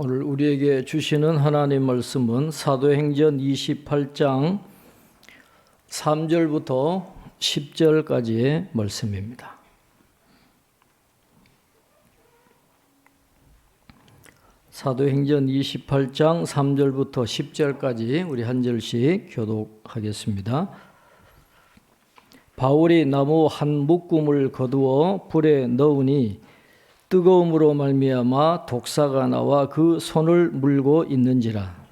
오늘 우리에게 주시는 하나님 말씀은 사도행전 28장 3절부터 10절까지의 말씀입니다. 사도행전 28장 3절부터 10절까지 우리 한 절씩 교독하겠습니다. 바울이 나무 한 묶음을 거두어 불에 넣으니 뜨거움으로 말미암아 독사가 나와 그 손을 물고 있는지라.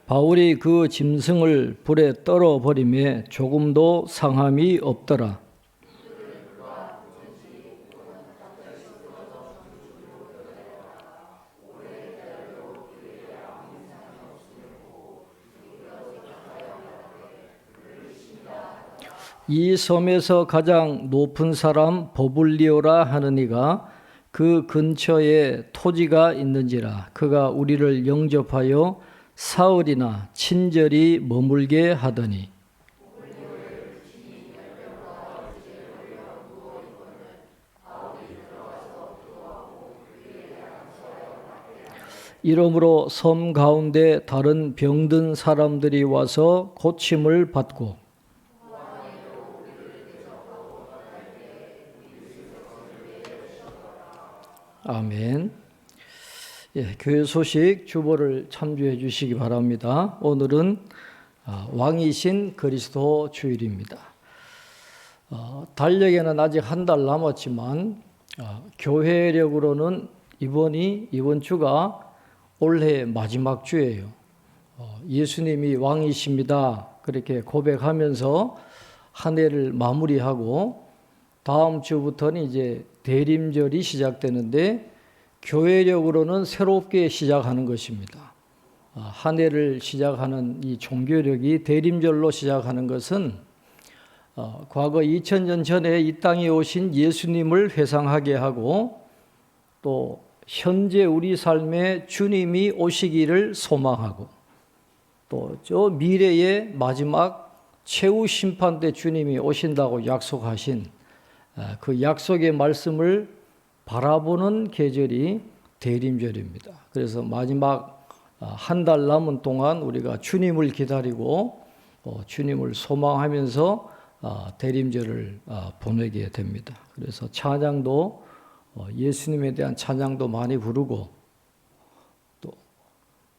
바울이 그 짐승을 불에 떨어버리매 조금도 상함이 없더라. 이 섬에서 가장 높은 사람 버불리오라 하는 이가 그 근처에 토지가 있는지라. 그가 우리를 영접하여 사흘이나 친절히 머물게 하더니 이러므로 섬 가운데 다른 병든 사람들이 와서 고침을 받고 아멘. 교회 소식 주보를 참조해 주시기 바랍니다. 오늘은 왕이신 그리스도 주일입니다. 달력에는 아직 한 달 남았지만 교회력으로는 이번 주가 올해 마지막 주예요. 예수님이 왕이십니다. 그렇게 고백하면서 한 해를 마무리하고 다음 주부터는 이제 대림절이 시작되는데 교회력으로는 새롭게 시작하는 것입니다. 한 해를 시작하는 이 종교력이 대림절로 시작하는 것은 과거 2000년 전에 이 땅에 오신 예수님을 회상하게 하고 또 현재 우리 삶에 주님이 오시기를 소망하고 또 저 미래의 마지막 최후 심판 때 주님이 오신다고 약속하신 그 약속의 말씀을 바라보는 계절이 대림절입니다. 그래서 마지막 한 달 남은 동안 우리가 주님을 기다리고 주님을 소망하면서 대림절을 보내게 됩니다. 그래서 찬양도 예수님에 대한 찬양도 많이 부르고 또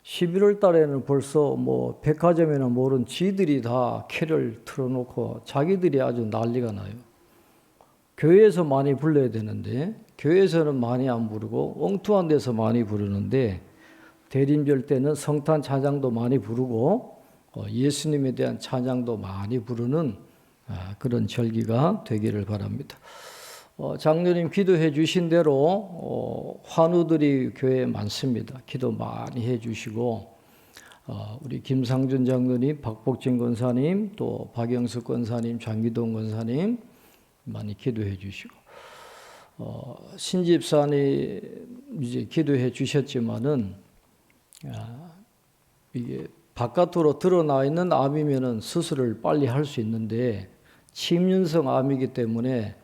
11월 달에는 벌써 백화점이나 뭐는 지들이 다 캐럴 틀어놓고 자기들이 아주 난리가 나요. 교회에서 많이 불러야 되는데 교회에서는 많이 안 부르고 엉뚱한 데서 많이 부르는데 대림절 때는 성탄 찬양도 많이 부르고 예수님에 대한 찬양도 많이 부르는 그런 절기가 되기를 바랍니다. 장로님 기도해 주신 대로 환우들이 교회에 많습니다. 기도 많이 해 주시고 우리 김상준 장로님, 박복진 권사님, 또 박영숙 권사님, 장기동 권사님 많이 기도해 주시고 신집사님 이제 기도해 주셨지만은 이게 바깥으로 드러나 있는 암이면은 수술을 빨리 할 수 있는데 침윤성 암이기 때문에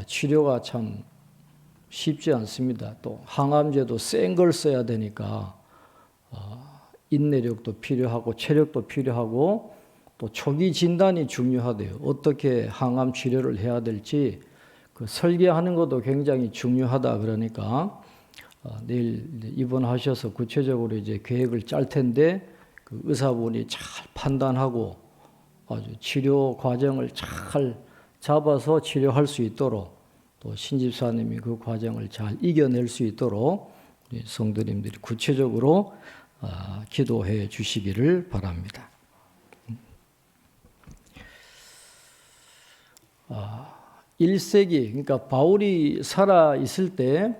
치료가 참 쉽지 않습니다. 또 항암제도 센 걸 써야 되니까 인내력도 필요하고 체력도 필요하고 또 초기 진단이 중요하대요. 어떻게 항암 치료를 해야 될지 그 설계하는 것도 굉장히 중요하다 그러니까 내일 입원하셔서 구체적으로 이제 계획을 짤 텐데 그 의사분이 잘 판단하고 아주 치료 과정을 잘 잡아서 치료할 수 있도록 또 신집사님이 그 과정을 잘 이겨낼 수 있도록 우리 성도님들이 구체적으로 기도해 주시기를 바랍니다. 1세기 그러니까 바울이 살아 있을 때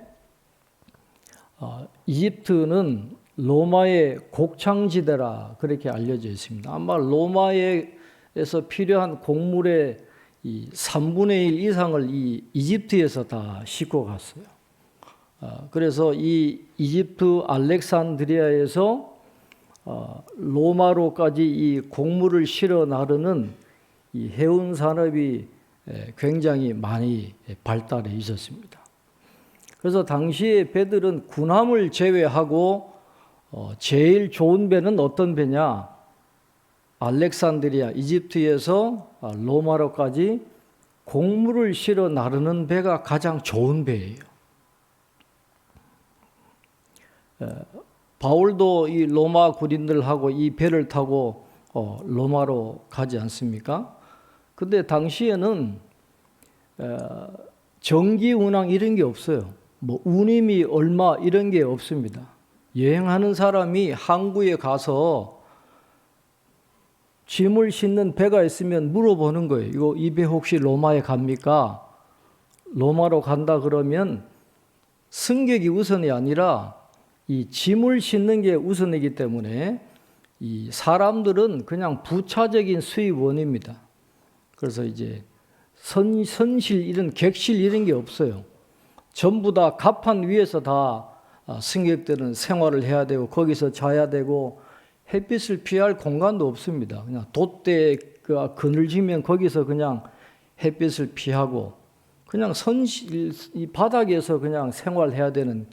이집트는 로마의 곡창지대라 그렇게 알려져 있습니다. 아마 로마에서 필요한 곡물의 이 3분의 1 이상을 이 이집트에서 다 싣고 갔어요. 그래서 이 이집트 알렉산드리아에서 로마로까지 이 곡물을 실어 나르는 이 해운 산업이 굉장히 많이 발달해 있었습니다. 그래서 당시에 배들은 군함을 제외하고 제일 좋은 배는 어떤 배냐? 알렉산드리아, 이집트에서 로마로까지 곡물을 실어 나르는 배가 가장 좋은 배예요. 바울도 이 로마 군인들하고 이 배를 타고 로마로 가지 않습니까? 근데 당시에는 정기 운항 이런 게 없어요. 뭐 운임이 얼마 이런 게 없습니다. 여행하는 사람이 항구에 가서 짐을 싣는 배가 있으면 물어보는 거예요. 이 배 혹시 로마에 갑니까? 로마로 간다 그러면 승객이 우선이 아니라 이 짐을 싣는 게 우선이기 때문에 이 사람들은 그냥 부차적인 수입원입니다. 그래서 이제 선실 이런 객실 이런 게 없어요. 전부 다 갑판 위에서 다 승객들은 생활을 해야 되고 거기서 자야 되고 햇빛을 피할 공간도 없습니다. 그냥 돛대 그늘지면 거기서 그냥 햇빛을 피하고 그냥 선실 이 바닥에서 그냥 생활해야 되는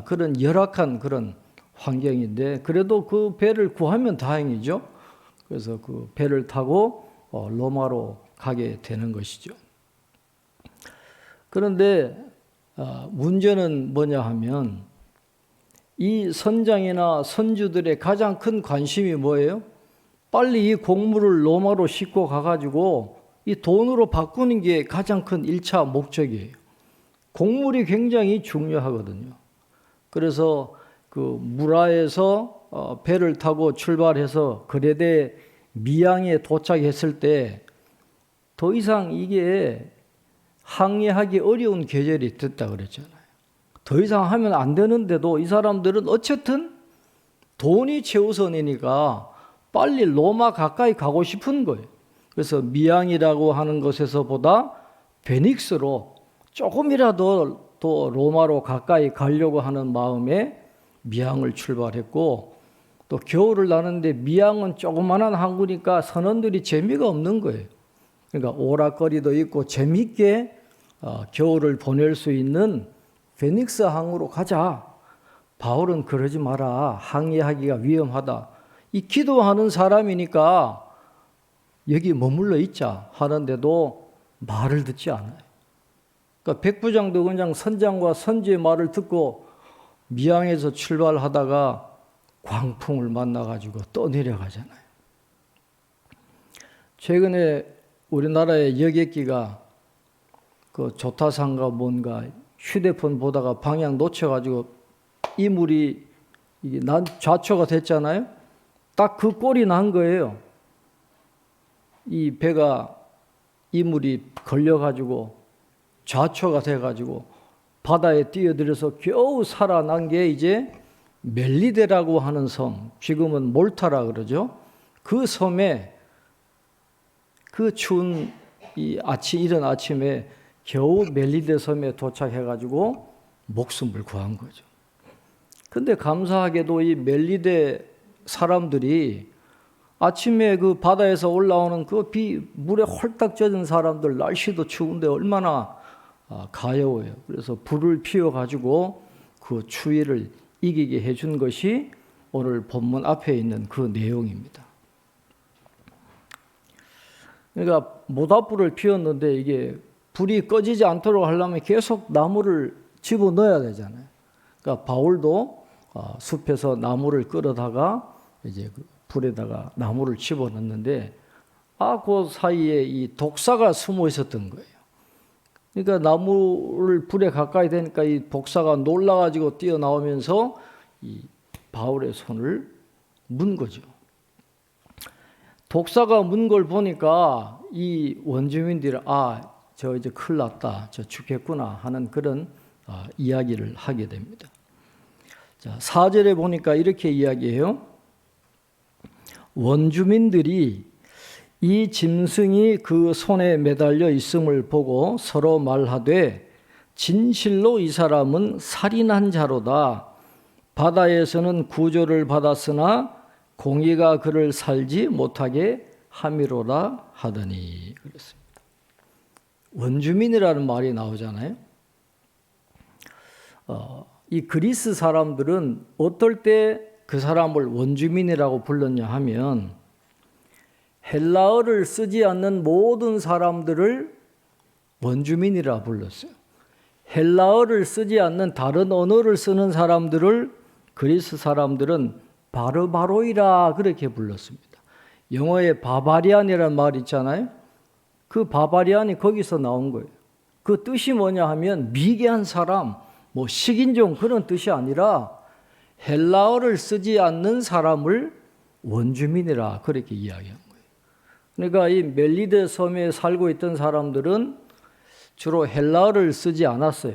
그런 열악한 그런 환경인데 그래도 그 배를 구하면 다행이죠. 그래서 그 배를 타고 로마로 가게 되는 것이죠. 그런데 문제는 뭐냐 하면 이 선장이나 선주들의 가장 큰 관심이 뭐예요? 빨리 이 곡물을 로마로 싣고 가가지고 이 돈으로 바꾸는 게 가장 큰 1차 목적이에요. 곡물이 굉장히 중요하거든요. 그래서 그 무라에서 배를 타고 출발해서 그레데 미양에 도착했을 때 더 이상 이게 항해하기 어려운 계절이 됐다 그랬잖아요. 더 이상 하면 안 되는데도 이 사람들은 어쨌든 돈이 최우선이니까 빨리 로마 가까이 가고 싶은 거예요. 그래서 미양이라고 하는 곳에서보다 베닉스로 조금이라도 또 로마로 가까이 가려고 하는 마음에 미양을 출발했고 또 겨울을 나는데 미양은 조그만한 항구니까 선원들이 재미가 없는 거예요. 그러니까 오락거리도 있고 재미있게 겨울을 보낼 수 있는 베닉스 항으로 가자. 바울은 그러지 마라. 항해하기가 위험하다. 이 기도하는 사람이니까 여기 머물러 있자 하는데도 말을 듣지 않아요. 그러니까 백부장도 그냥 선장과 선지의 말을 듣고 미양에서 출발하다가 광풍을 만나가지고 떠내려가잖아요. 최근에 우리나라의 여객기가 그 조타산가 뭔가 휴대폰 보다가 방향 놓쳐가지고 이물이 이게 좌초가 됐잖아요. 딱 그 꼴이 난 거예요. 이 배가 이물이 걸려가지고 좌초가 돼가지고 바다에 뛰어들어서 겨우 살아난 게 이제 멜리데라고 하는 섬, 지금은 몰타라 그러죠. 그 섬에 그 추운 이른 아침에 겨우 멜리데 섬에 도착해가지고 목숨을 구한 거죠. 근데 감사하게도 이 멜리데 사람들이 아침에 그 바다에서 올라오는 그 물에 홀딱 젖은 사람들 날씨도 추운데 얼마나 가여워요. 그래서 불을 피워가지고 그 추위를 이기게 해준 것이 오늘 본문 앞에 있는 그 내용입니다. 그러니까 모닥불을 피웠는데 이게 불이 꺼지지 않도록 하려면 계속 나무를 집어넣어야 되잖아요. 그러니까 바울도 숲에서 나무를 끌어다가 이제 그 불에다가 나무를 집어넣는데 그 사이에 이 독사가 숨어 있었던 거예요. 그러니까 나무를 불에 가까이 되니까 이 독사가 놀라가지고 뛰어나오면서 이 바울의 손을 문 거죠. 독사가 문 걸 보니까 이 원주민들이 저 이제 큰일 났다, 저 죽겠구나 하는 그런 이야기를 하게 됩니다. 자, 4절에 보니까 이렇게 이야기해요. 원주민들이 이 짐승이 그 손에 매달려 있음을 보고 서로 말하되 진실로 이 사람은 살인한 자로다. 바다에서는 구조를 받았으나 공의가 그를 살지 못하게 함이로라 하더니 그랬습니다. 원주민이라는 말이 나오잖아요. 이 그리스 사람들은 어떨 때 그 사람을 원주민이라고 불렀냐 하면 헬라어를 쓰지 않는 모든 사람들을 원주민이라 불렀어요. 헬라어를 쓰지 않는 다른 언어를 쓰는 사람들을 그리스 사람들은 바르바로이라 그렇게 불렀습니다. 영어에 바바리안이라는 말 있잖아요. 그 바바리안이 거기서 나온 거예요. 그 뜻이 뭐냐 하면 미개한 사람, 뭐 식인종 그런 뜻이 아니라 헬라어를 쓰지 않는 사람을 원주민이라 그렇게 이야기한 거예요. 그러니까 이 멜리데 섬에 살고 있던 사람들은 주로 헬라어를 쓰지 않았어요.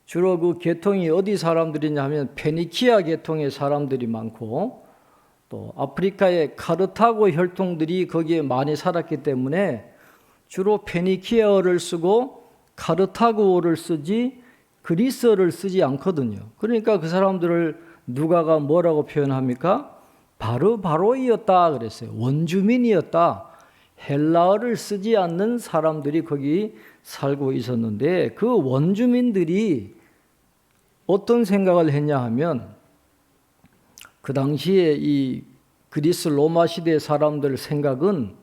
주로 그 계통이 어디 사람들이냐 하면 페니키아 계통의 사람들이 많고 또 아프리카의 카르타고 혈통들이 거기에 많이 살았기 때문에 주로 페니키아어를 쓰고 카르타고어를 쓰지 그리스어를 쓰지 않거든요. 그러니까 그 사람들을 누가가 뭐라고 표현합니까? 바르바로이였다 그랬어요. 원주민이었다. 헬라어를 쓰지 않는 사람들이 거기 살고 있었는데 그 원주민들이 어떤 생각을 했냐 하면 그 당시에 이 그리스 로마 시대 사람들 생각은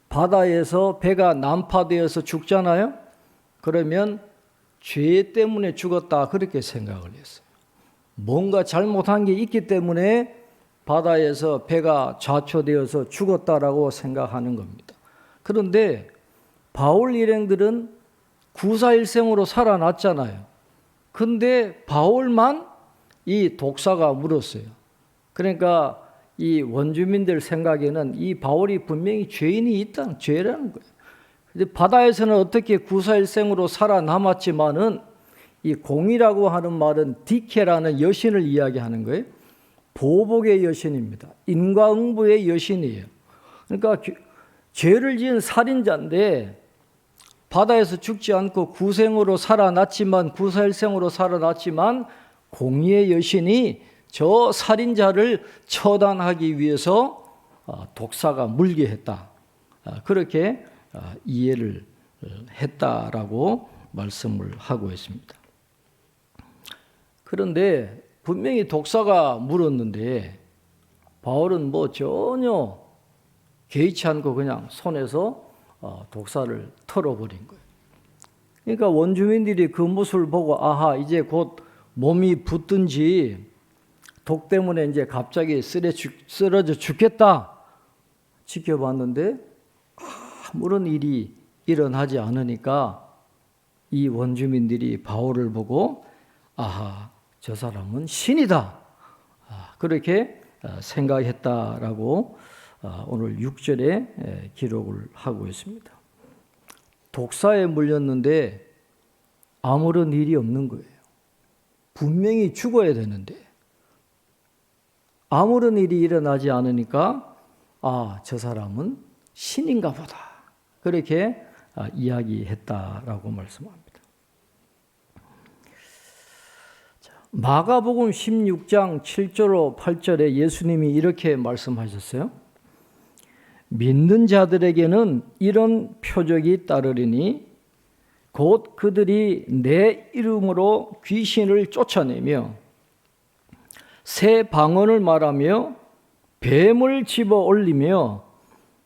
바다에서 배가 난파되어서 죽잖아요. 그러면 죄 때문에 죽었다 그렇게 생각을 했어요. 뭔가 잘못한 게 있기 때문에 바다에서 배가 좌초되어서 죽었다라고 생각하는 겁니다. 그런데 바울 일행들은 구사일생으로 살아났잖아요. 근데 바울만 이 독사가 물었어요. 그러니까 이 원주민들 생각에는 이 바울이 분명히 죄인이 있다는 죄라는 거예요. 근데 바다에서는 어떻게 구사일생으로 살아남았지만은 이 공이라고 하는 말은 디케라는 여신을 이야기하는 거예요. 보복의 여신입니다. 인과응보의 여신이에요. 그러니까 죄를 지은 살인자인데 바다에서 죽지 않고 구사일생으로 살아났지만 공의의 여신이 저 살인자를 처단하기 위해서 독사가 물게 했다. 그렇게 이해를 했다라고 말씀을 하고 있습니다. 그런데 분명히 독사가 물었는데 바울은 뭐 전혀 개의치 않고 그냥 손에서 독사를 털어버린 거예요. 그러니까 원주민들이 그 모습을 보고 아하 이제 곧 몸이 붙든지 독 때문에 이제 갑자기 쓰러져 죽겠다 지켜봤는데 아무런 일이 일어나지 않으니까 이 원주민들이 바울을 보고 아하 저 사람은 신이다 그렇게 생각했다라고 오늘 6절에 기록을 하고 있습니다. 독사에 물렸는데 아무런 일이 없는 거예요. 분명히 죽어야 되는데 아무런 일이 일어나지 않으니까 저 사람은 신인가 보다 그렇게 이야기했다라고 말씀합니다. 마가복음 16장 7절로 8절에 예수님이 이렇게 말씀하셨어요. 믿는 자들에게는 이런 표적이 따르리니 곧 그들이 내 이름으로 귀신을 쫓아내며 새 방언을 말하며 뱀을 집어 올리며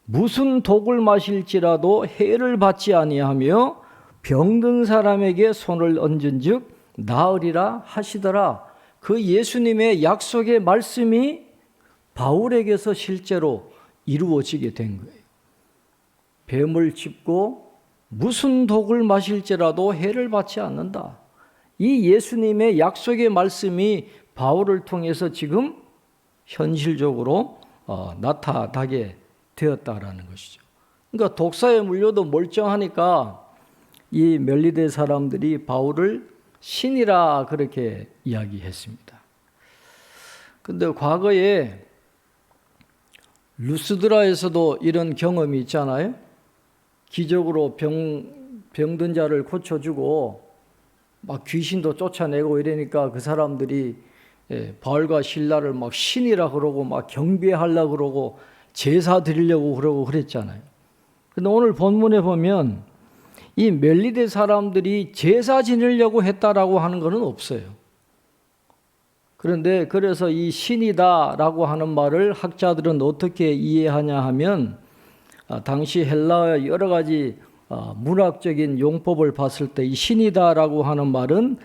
무슨 독을 마실지라도 해를 받지 아니하며 병든 사람에게 손을 얹은즉 나으리라 하시더라. 그 예수님의 약속의 말씀이 바울에게서 실제로 이루어지게 된 거예요. 뱀을 짚고 무슨 독을 마실지라도 해를 받지 않는다. 이 예수님의 약속의 말씀이 바울을 통해서 지금 현실적으로 나타나게 되었다라는 것이죠. 그러니까 독사에 물려도 멀쩡하니까 이 멜리데 사람들이 바울을 신이라 그렇게 이야기했습니다. 그런데 과거에 루스드라에서도 이런 경험이 있잖아요. 기적으로 병든 자를 고쳐주고 막 귀신도 쫓아내고 이러니까 그 사람들이 바울과 실라를 막 신이라 그러고 막 경배하려고 그러고 제사 드리려고 그러고 그랬잖아요. 근데 오늘 본문에 보면 이 멜리데 사람들이 제사 지내려고 했다라고 하는 것은 없어요. 그런데 그래서 이 신이다라고 하는 말을 학자들은 어떻게 이해하냐 하면 당시 헬라어의 여러 가지 문학적인 용법을 봤을 때 이 신이다라고 하는 말은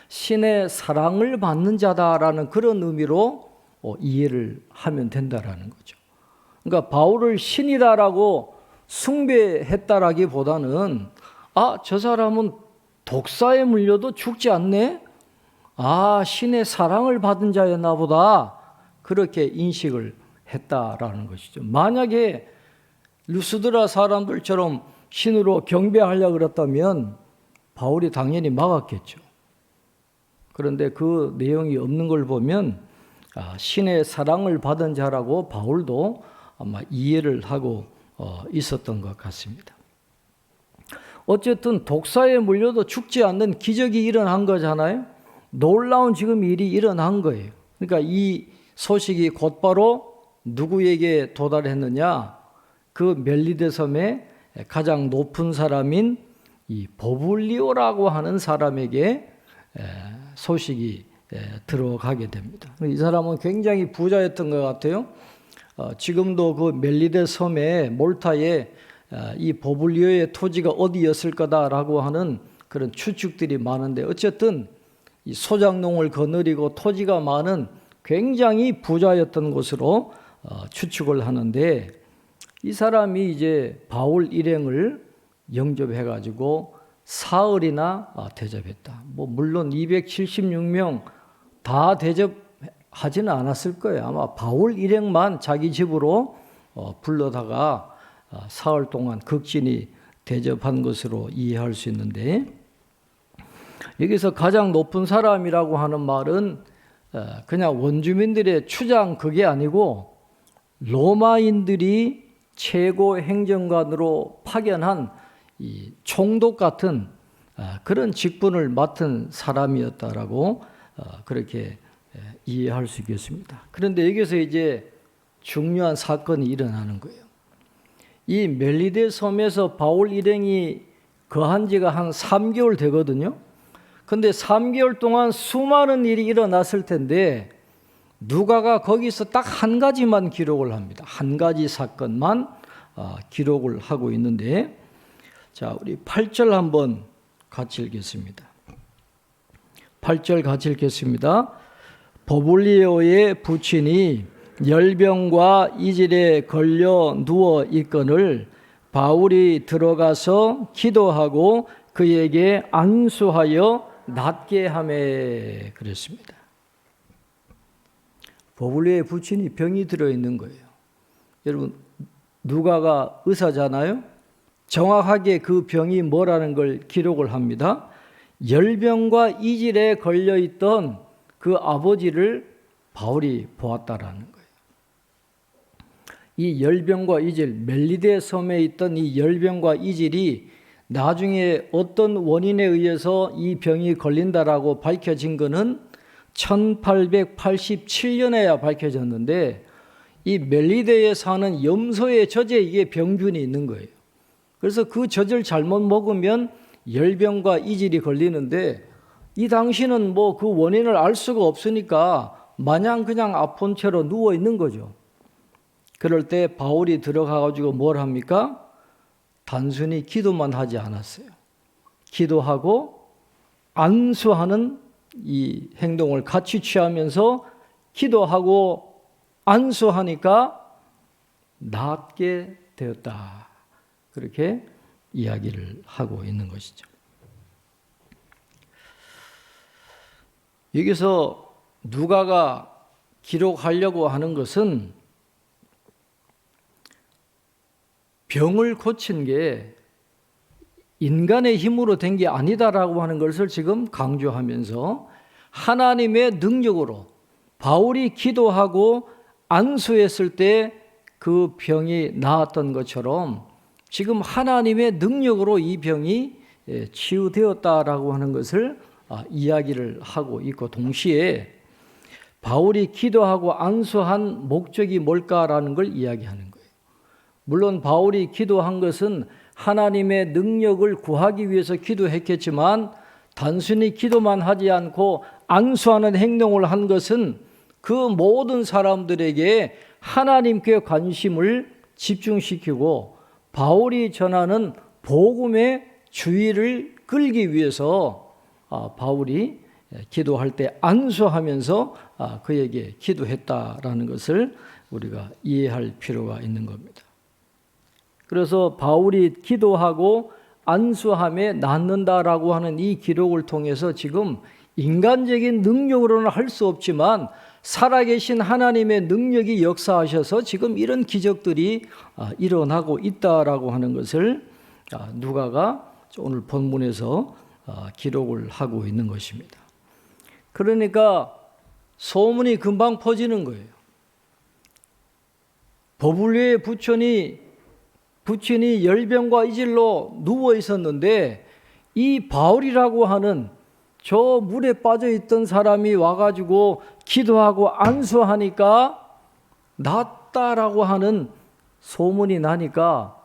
신의 사랑을 받는 자다라는 그런 의미로 이해를 하면 된다라는 거죠. 그러니까 바울을 신이다라고 숭배했다라기보다는 저 사람은 독사에 물려도 죽지 않네? 신의 사랑을 받은 자였나 보다. 그렇게 인식을 했다라는 것이죠. 만약에 루스드라 사람들처럼 신으로 경배하려고 그랬다면 바울이 당연히 막았겠죠. 그런데 그 내용이 없는 걸 보면 신의 사랑을 받은 자라고 바울도 아마 이해를 하고 있었던 것 같습니다. 어쨌든 독사에 물려도 죽지 않는 기적이 일어난 거잖아요. 놀라운 지금 일이 일어난 거예요. 그러니까 이 소식이 곧바로 누구에게 도달했느냐? 그 멜리데 섬의 가장 높은 사람인 이 보블리오라고 하는 사람에게 소식이 들어가게 됩니다. 이 사람은 굉장히 부자였던 것 같아요. 지금도 그 멜리데 섬에 몰타에 이 보블리오의 토지가 어디였을 거다라고 하는 그런 추측들이 많은데 어쨌든 이 소작농을 거느리고 토지가 많은 굉장히 부자였던 곳으로 추측을 하는데 이 사람이 이제 바울 일행을 영접해가지고 사흘이나 대접했다. 물론 276명 다 대접하지는 않았을 거예요. 아마 바울 일행만 자기 집으로 불러다가 사흘 동안 극진히 대접한 것으로 이해할 수 있는데 여기서 가장 높은 사람이라고 하는 말은 그냥 원주민들의 추장 그게 아니고 로마인들이 최고 행정관으로 파견한 이 총독 같은 그런 직분을 맡은 사람이었다라고 그렇게 이해할 수 있겠습니다. 그런데 여기서 이제 중요한 사건이 일어나는 거예요. 이 멜리데 섬에서 바울 일행이 거한 지가 한 3개월 되거든요. 근데 3개월 동안 수많은 일이 일어났을 텐데 누가가 거기서 딱 한 가지만 기록을 합니다. 한 가지 사건만 기록을 하고 있는데 자, 우리 8절 한번 같이 읽겠습니다. 8절 같이 읽겠습니다. 보블리오의 부친이 열병과 이질에 걸려 누워 있거늘 바울이 들어가서 기도하고 그에게 안수하여 낫게 하매 그랬습니다. 보블리오의 부친이 병이 들어있는 거예요. 여러분 누가가 의사잖아요. 정확하게 그 병이 뭐라는 걸 기록을 합니다. 열병과 이질에 걸려있던 그 아버지를 바울이 보았다라는 거예요. 이 열병과 이질, 멜리데 섬에 있던 이 열병과 이질이 나중에 어떤 원인에 의해서 이 병이 걸린다라고 밝혀진 것은 1887년에야 밝혀졌는데 이 멜리데에 사는 염소의 젖에 이게 병균이 있는 거예요. 그래서 그 젖을 잘못 먹으면 열병과 이질이 걸리는데 이 당시는 그 원인을 알 수가 없으니까 마냥 그냥 아픈 채로 누워 있는 거죠. 그럴 때 바울이 들어가가지고 뭘 합니까? 단순히 기도만 하지 않았어요. 기도하고 안수하는 이 행동을 같이 취하면서 기도하고 안수하니까 낫게 되었다. 그렇게 이야기를 하고 있는 것이죠. 여기서 누가가 기록하려고 하는 것은 병을 고친 게 인간의 힘으로 된 게 아니다라고 하는 것을 지금 강조하면서 하나님의 능력으로 바울이 기도하고 안수했을 때 그 병이 나았던 것처럼 지금 하나님의 능력으로 이 병이 치유되었다라고 하는 것을 이야기를 하고 있고, 동시에 바울이 기도하고 안수한 목적이 뭘까라는 걸 이야기하는 거예요. 물론 바울이 기도한 것은 하나님의 능력을 구하기 위해서 기도했겠지만, 단순히 기도만 하지 않고 안수하는 행동을 한 것은 그 모든 사람들에게 하나님께 관심을 집중시키고 바울이 전하는 복음의 주의를 끌기 위해서 바울이 기도할 때 안수하면서 그에게 기도했다라는 것을 우리가 이해할 필요가 있는 겁니다. 그래서 바울이 기도하고 안수함에 낫는다라고 하는 이 기록을 통해서 지금 인간적인 능력으로는 할 수 없지만 살아계신 하나님의 능력이 역사하셔서 지금 이런 기적들이 일어나고 있다라고 하는 것을 누가가 오늘 본문에서 기록을 하고 있는 것입니다. 그러니까 소문이 금방 퍼지는 거예요. 버블리의 부친이 열병과 이질로 누워 있었는데 이 바울이라고 하는 저 물에 빠져 있던 사람이 와가지고 기도하고 안수하니까 낫다라고 하는 소문이 나니까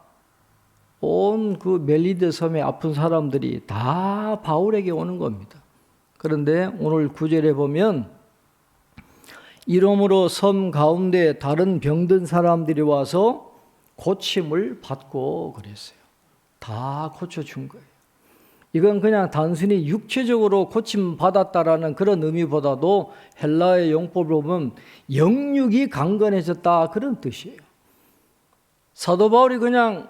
온 그 멜리데 섬에 아픈 사람들이 다 바울에게 오는 겁니다. 그런데 오늘 9절에 보면 이러므로 섬 가운데 다른 병든 사람들이 와서 고침을 받고 그랬어요. 다 고쳐준 거예요. 이건 그냥 단순히 육체적으로 고침 받았다라는 그런 의미보다도 헬라의 용법을 보면 영육이 강건해졌다 그런 뜻이에요. 사도 바울이 그냥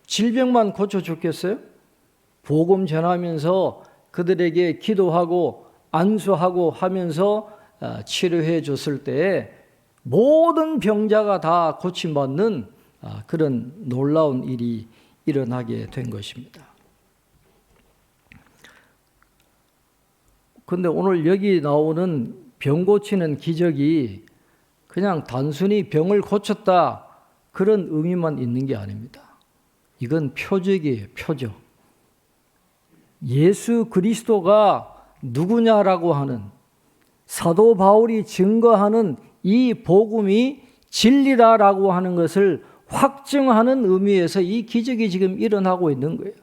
질병만 고쳐줬겠어요? 복음 전하면서 그들에게 기도하고 안수하고 하면서 치료해 줬을 때 모든 병자가 다 고침받는 그런 놀라운 일이 일어나게 된 것입니다. 그런데 오늘 여기 나오는 병 고치는 기적이 그냥 단순히 병을 고쳤다 그런 의미만 있는 게 아닙니다. 이건 표적이에요, 표적. 예수 그리스도가 누구냐라고 하는 사도 바울이 증거하는 이 복음이 진리다라고 하는 것을 확증하는 의미에서 이 기적이 지금 일어나고 있는 거예요.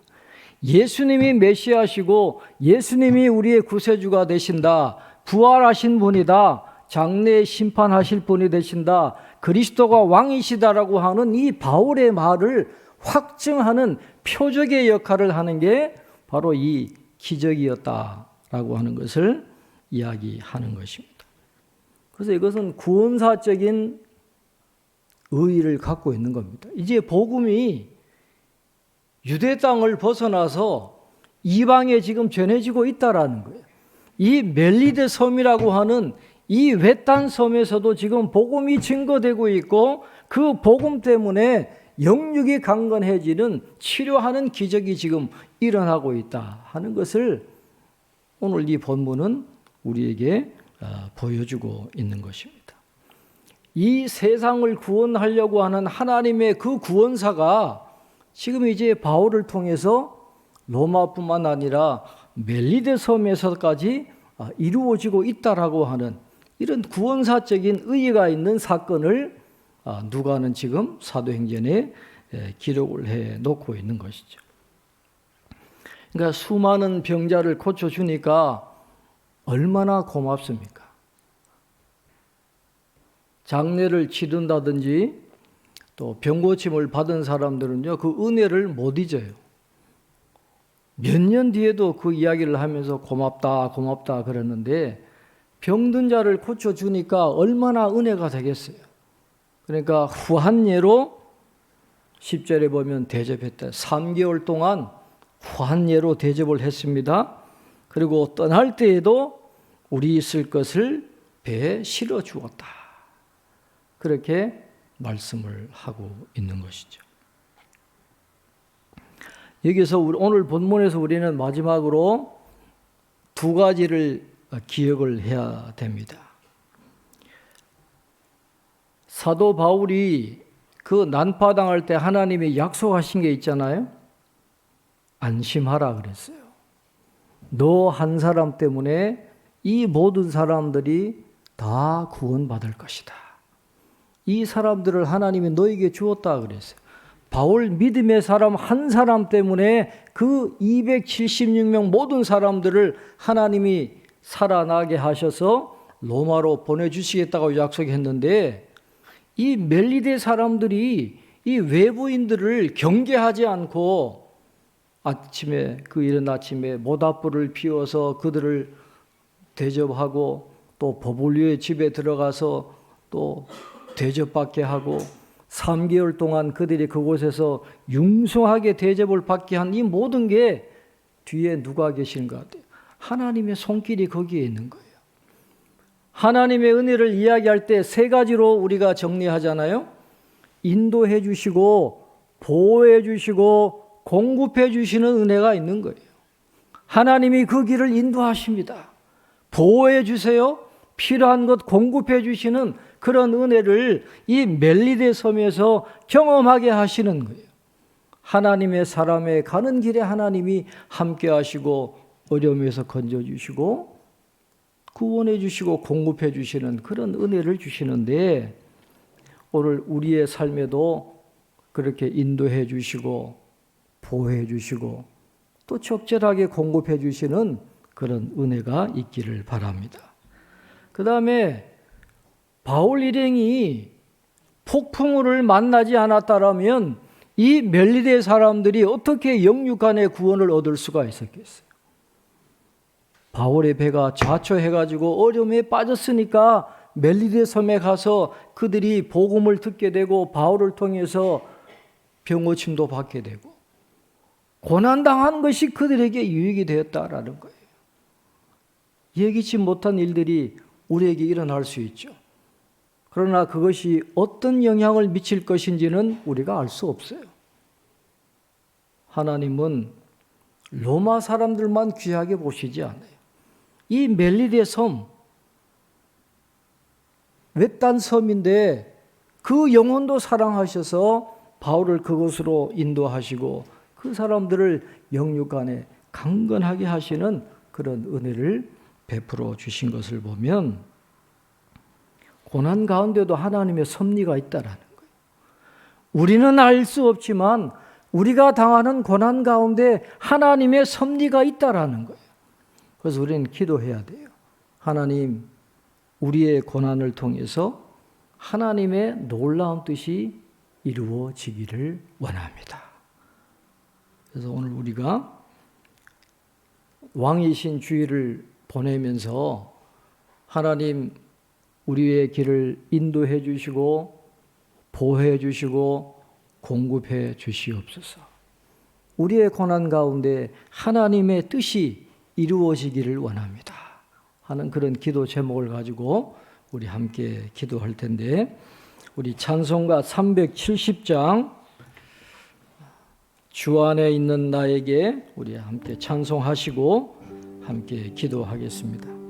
예수님이 메시아시고 예수님이 우리의 구세주가 되신다. 부활하신 분이다. 장래에 심판하실 분이 되신다. 그리스도가 왕이시다라고 하는 이 바울의 말을 확증하는 표적의 역할을 하는 게 바로 이 기적이었다라고 하는 것을 이야기하는 것입니다. 그래서 이것은 구원사적인 의의를 갖고 있는 겁니다. 이제 복음이 유대 땅을 벗어나서 이방에 지금 전해지고 있다라는 거예요. 이 멜리데 섬이라고 하는 이 외딴 섬에서도 지금 복음이 증거되고 있고 그 복음 때문에 영육이 강건해지는 치료하는 기적이 지금 일어나고 있다 하는 것을 오늘 이 본문은 우리에게 보여주고 있는 것입니다. 이 세상을 구원하려고 하는 하나님의 그 구원사가 지금 이제 바울을 통해서 로마뿐만 아니라 멜리데 섬에서까지 이루어지고 있다라고 하는 이런 구원사적인 의의가 있는 사건을 누가는 지금 사도행전에 기록을 해 놓고 있는 것이죠. 그러니까 수많은 병자를 고쳐주니까 얼마나 고맙습니까? 장례를 치른다든지 또 병고침을 받은 사람들은요, 그 은혜를 못 잊어요. 몇 년 뒤에도 그 이야기를 하면서 고맙다 그랬는데 병든 자를 고쳐주니까 얼마나 은혜가 되겠어요. 그러니까 후한예로 10절에 보면 대접했다. 3개월 동안 후한예로 대접을 했습니다. 그리고 떠날 때에도 우리 있을 것을 배에 실어 주었다. 그렇게 말씀을 하고 있는 것이죠. 여기서 오늘 본문에서 우리는 마지막으로 두 가지를 기억을 해야 됩니다. 사도 바울이 그 난파당할 때 하나님이 약속하신 게 있잖아요. 안심하라 그랬어요. 너 한 사람 때문에 이 모든 사람들이 다 구원받을 것이다. 이 사람들을 하나님이 너에게 주었다 그랬어요. 바울 믿음의 사람 한 사람 때문에 그 276명 모든 사람들을 하나님이 살아나게 하셔서 로마로 보내주시겠다고 약속했는데, 이 멜리데 사람들이 이 외부인들을 경계하지 않고 아침에 그 이른 아침에 모닥불을 피워서 그들을 대접하고, 또 버블리오의 집에 들어가서 또 대접받게 하고, 3개월 동안 그들이 그곳에서 융숭하게 대접을 받게 한 이 모든 게 뒤에 누가 계신가 같아요? 하나님의 손길이 거기에 있는 거예요. 하나님의 은혜를 이야기할 때 세 가지로 우리가 정리하잖아요. 인도해 주시고, 보호해 주시고, 공급해 주시는 은혜가 있는 거예요. 하나님이 그 길을 인도하십니다. 보호해 주세요. 필요한 것 공급해 주시는 그런 은혜를 이 멜리데 섬에서 경험하게 하시는 거예요. 하나님의 사람의 가는 길에 하나님이 함께 하시고, 어려움에서 건져주시고, 구원해 주시고, 공급해 주시는 그런 은혜를 주시는데, 오늘 우리의 삶에도 그렇게 인도해 주시고, 보호해 주시고, 또 적절하게 공급해 주시는 그런 은혜가 있기를 바랍니다. 그 다음에 바울 일행이 폭풍우를 만나지 않았다라면 이 멜리데 사람들이 어떻게 영육간의 구원을 얻을 수가 있었겠어요? 바울의 배가 좌초해가지고 어려움에 빠졌으니까 멜리데 섬에 가서 그들이 복음을 듣게 되고, 바울을 통해서 병고침도 받게 되고, 고난당한 것이 그들에게 유익이 되었다라는 거예요. 예기치 못한 일들이 우리에게 일어날 수 있죠. 그러나 그것이 어떤 영향을 미칠 것인지는 우리가 알 수 없어요. 하나님은 로마 사람들만 귀하게 보시지 않아요. 이 멜리데 섬, 외딴 섬인데 그 영혼도 사랑하셔서 바울을 그곳으로 인도하시고, 그 사람들을 영육간에 강건하게 하시는 그런 은혜를 베풀어 주신 것을 보면, 고난 가운데도 하나님의 섭리가 있다라는 거예요. 우리는 알 수 없지만 우리가 당하는 고난 가운데 하나님의 섭리가 있다라는 거예요. 그래서 우리는 기도해야 돼요. 하나님, 우리의 고난을 통해서 하나님의 놀라운 뜻이 이루어지기를 원합니다. 그래서 오늘 우리가 왕이신 주일을 보내면서 하나님, 우리의 길을 인도해 주시고, 보호해 주시고, 공급해 주시옵소서. 우리의 고난 가운데 하나님의 뜻이 이루어지기를 원합니다 하는 그런 기도 제목을 가지고 우리 함께 기도할 텐데, 우리 찬송가 370장 주 안에 있는 나에게 우리 함께 찬송하시고 함께 기도하겠습니다.